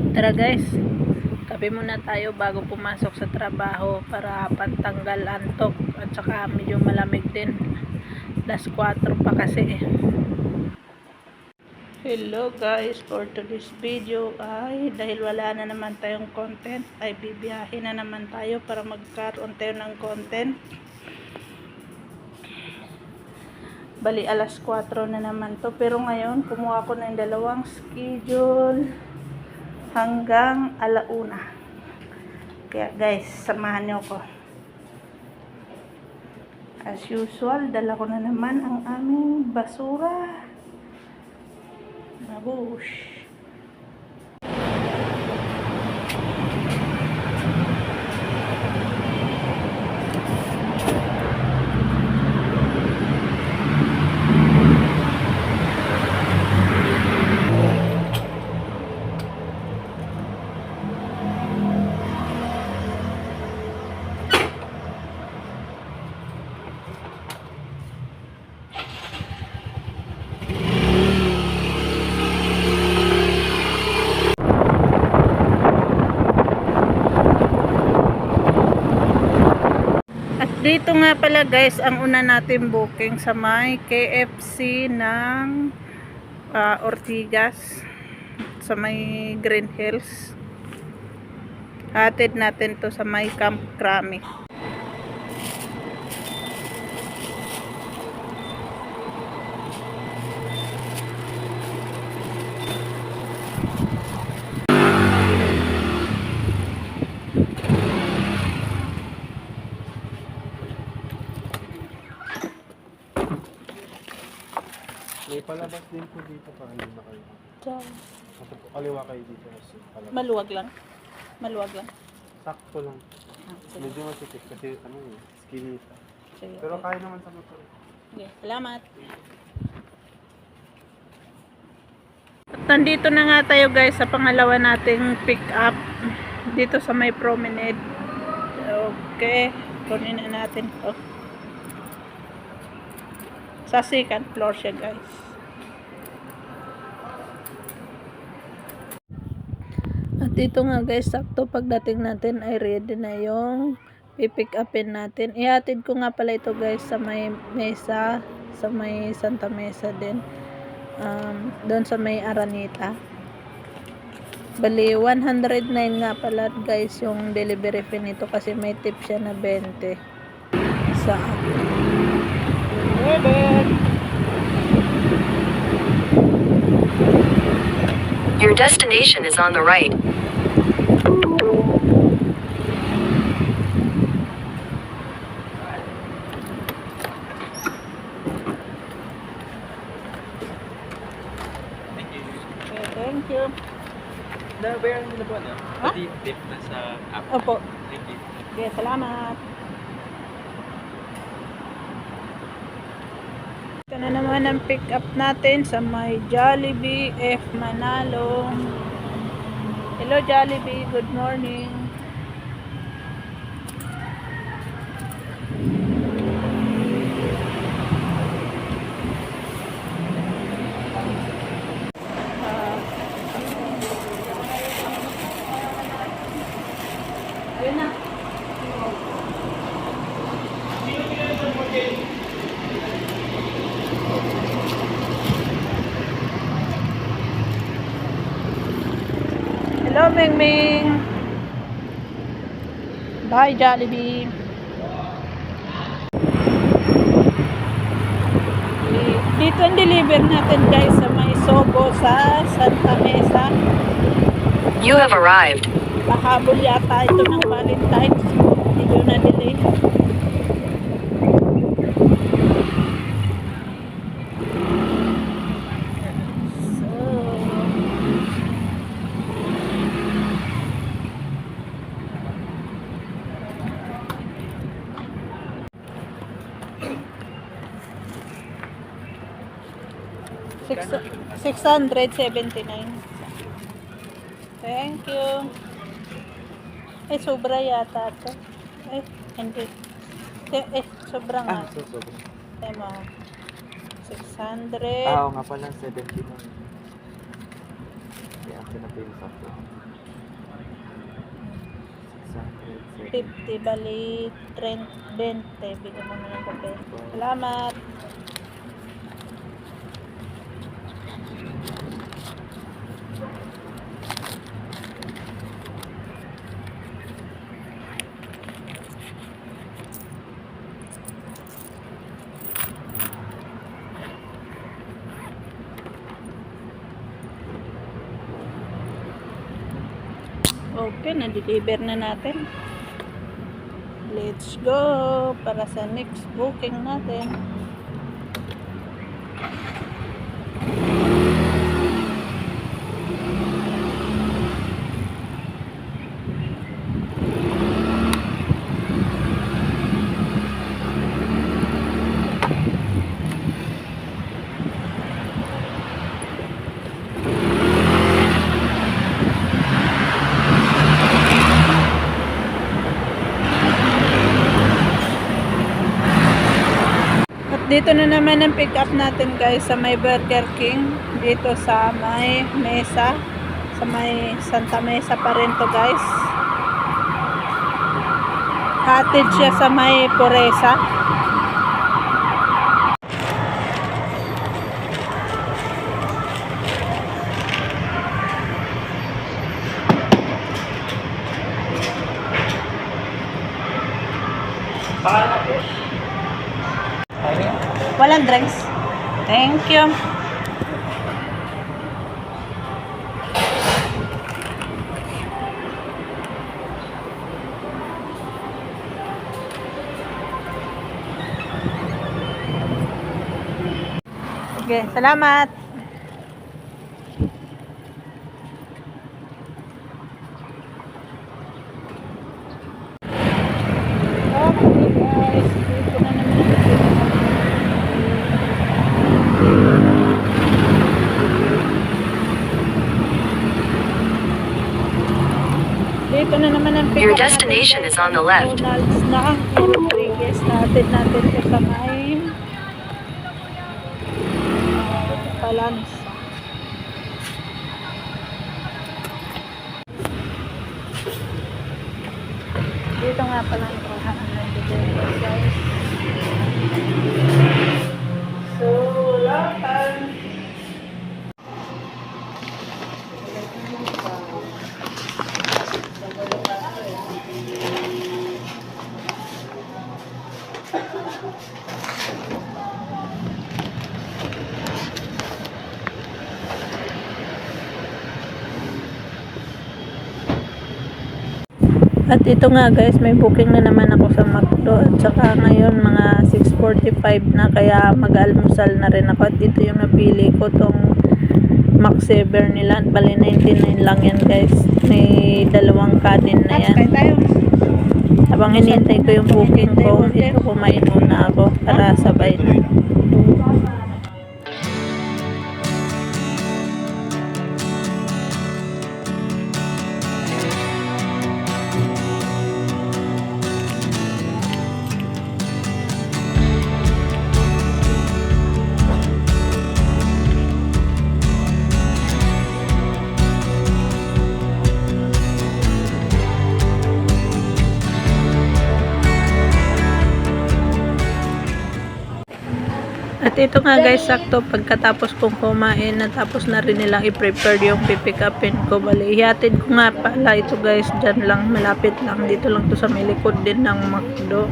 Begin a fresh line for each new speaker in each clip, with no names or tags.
Tara guys, kape muna tayo bago pumasok sa trabaho para pantanggal antok at saka medyo malamig din. 4:00 pa kasi. Hello guys, for today's video ay dahil wala na naman tayong content ay bibiyahin na naman tayo para magkaroon tayo ng content. Bali 4:00 na naman to, pero ngayon kumuha ko ng dalawang schedule hanggang 1:00. Kaya guys, samahan niyo ko. As usual, dala ko na naman ang aming basura. Mabush. Dito nga pala guys, ang una natin booking sa may KFC ng Ortigas sa may Green Hills. Hatid natin to sa may Camp Crame.
May palabas din po dito pa, hindi na kayo.
Diyan.
Kaliwa kayo dito kasi palabas.
Maluwag lang. Maluwag lang.
Sakto lang.
Sige.
Medyo masikip kasi skinny pa.
Sige.
Pero kaya naman sa motor.
Okay. Salamat. At nandito na nga tayo guys sa pangalawa nating pick up dito sa may promenade. Okay. Kunin na natin to. Sa second floor siya guys. At dito nga guys, sakto pagdating natin ay ready na yung pipick upin natin. Ihatid ko nga pala ito guys sa may mesa, sa may Santa Mesa din. Doon sa may Araneta. Bali 109 nga pala guys yung delivery fee nito kasi may tip siya na 20 sa
Your destination is on the right.
Thank you.
Na-bear mo na po na?
Ha?
Tip na sa app.
Opo.
Thank you.
Okay, salamat. Ito na naman ang pick up natin sa may Jollibee F Manalo. Hello Jollibee, good morning. Ayun na. Hello, Ming Ming. Bye, Jollibee. Dito ang deliver natin guys sa may Sogo sa Santa Mesa.
You have arrived.
Pahabol yata ito ng Valentine's. Medyo na delay. So, 679. Thank you. Eh, sobra yata ito. Eh, hindi. Sobra nga.
Sobra.
Tama. 600.
Oo nga pala, 70 lang. Kaya akin na po yung sakto.
50 bali 30, 20. Bigyan mo na ng papel. Salamat. Okay, na-deliver na natin. Let's go para sa next booking natin. Dito na naman ang pick up natin guys sa may Burger King. Dito sa may Mesa. Sa may Santa Mesa pa rin to guys. Hatid siya sa may Puresa. Walang drinks. Thank you. Sige, salamat. Okay guys, dito na naman. Dito na naman ang pick
Your
up
destination
natin.
is on the left.
McDonald's na. Rodriguez natin ito sa may Palans. Dito nga pala ang kahanan ng delivery guys. So, lapan. At ito nga guys, may booking na naman ako sa McDo at saka ngayon mga 6:45 na kaya mag-almusal na rin ako at ito yung napili ko tong McSaver nila, bali 99 lang yan guys, may dalawang kanin na yan. Habang hinihintay ko yung booking ko, ito kumain muna ako para sabay na. At ito nga guys, sakto pagkatapos kong kumain, natapos na rin nilang i-prepare yung pipick upin ko. Bali, ihatid ko nga pala ito guys, dyan lang, malapit lang. Dito lang to sa may likod din ng McDo.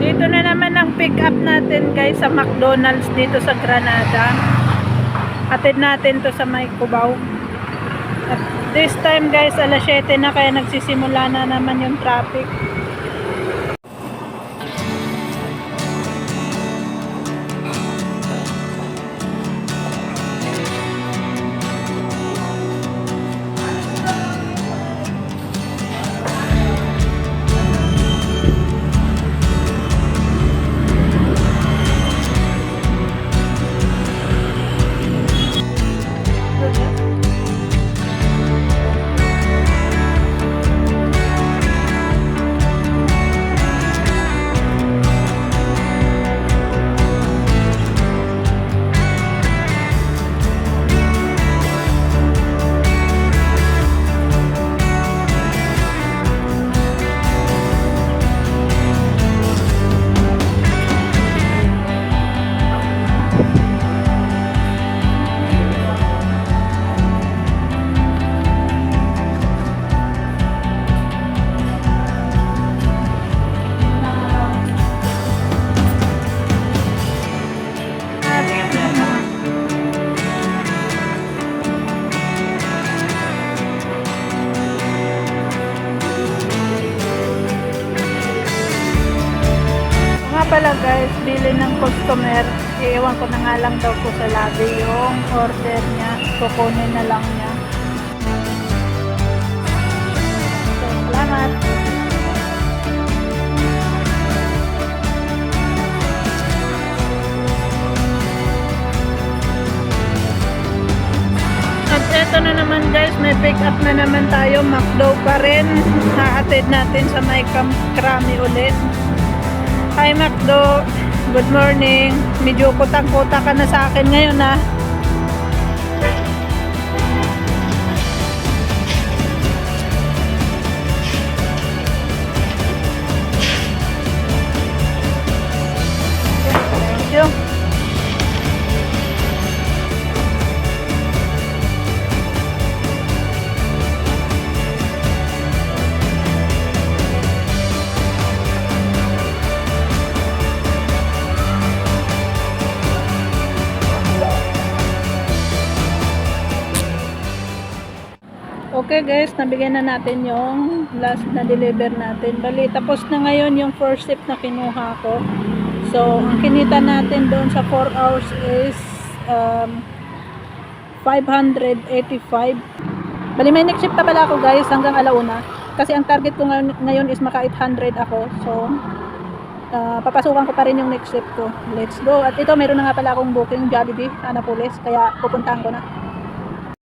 Dito na naman ang pick up natin guys sa McDonald's dito sa Granada. Hatid natin to sa may Cubao. At this time guys, alas 7 na kaya nagsisimula na naman yung traffic. pala guys, bili ng customer. Iiwan ko na nga lang daw po sa lobby yung order niya. Kukunin na lang niya. So, salamat. At eto na naman guys, may pick up na naman tayo. McDo pa rin. Hahatid natin sa may Krami ulit. Hi McDo, good morning. Medyo kutang-kuta ka na sa akin ngayon ha. Thank you. Okay guys, nabigyan na natin yung last na deliver natin. Bali, tapos na ngayon yung first ship na kinuha ko. So, ang kinita natin doon sa 4 hours is 585. Bali, may next ship pa pala ako guys hanggang alauna. Kasi ang target ko ngayon is maka 800 ako. So, papasukan ko pa rin yung next ship ko. Let's go. At ito, meron na nga pala akong booking Jollibee, Anapolis. Kaya pupuntahan ko na.